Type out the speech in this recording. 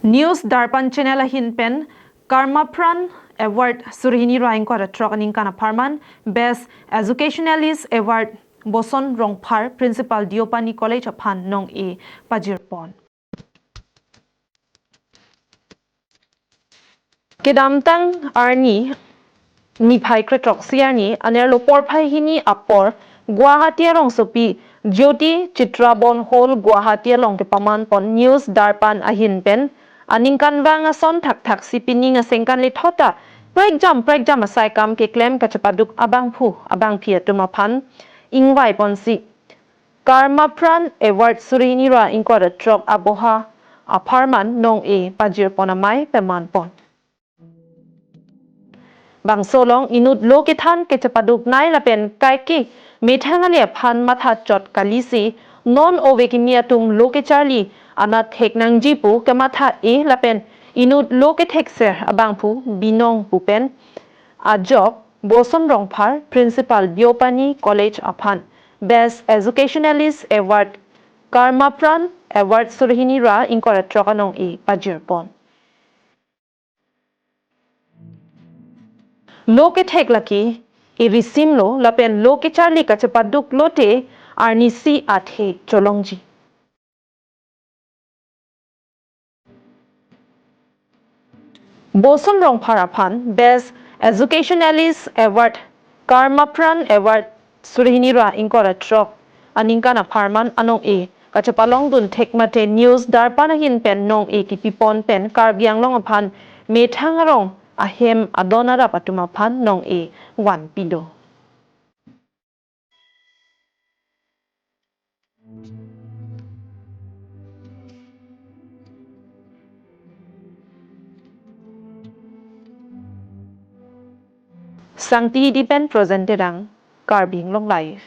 News Darpan channel hin pen Karmapran Award Surhini Raing ko atrokaning kana parman Best Educationalist Award Boson Rongphar Principal Diopani College of Han Nong E Pajirpon. Kedamtang Arni ni phai kretok siarni anerlo porphai hini apor Guwahati rong sopi Jyoti Chitrabon Hall Guwahati long te paman pon News Darpan ahin pen aningkan wanga son thak sipini nga sengkan li thota prek jam asai kam ke klem ka chapaduk abang phia tumaphan ingwai ponsi Karmapran Award Surini ra ingkora trop aboha aparman nong e pajir ponamai peman pon bang solong inut loke than ke chapaduk nai la pen kai ki methanga le phan matha chot kalisi non ovekimia tung loke charli anat heknang jipu ke matha e la pen inut loke thekser abang phu binong pupen a job Boson Rongphar Principal Diopani College of Han Best Educationalist Award Karmapran Award Surhini ra ingkora trokanong e pajirpon Loke thek laki e risimlo lapen loke charli ka chapaduk lote arni si athe cholongji Boson Rongphar aphan Best Educationalist Award Karmapran Award Surhini ra ingkora trok aningkana pharman anong e ka chepalong dun thekmate News Darpan hin pen nong e ki pipon pen Karbi Anglong aphan methangarong ahem adonara patuma phan nong e wan pido Sangti dipen presenterang Karbi Anglong live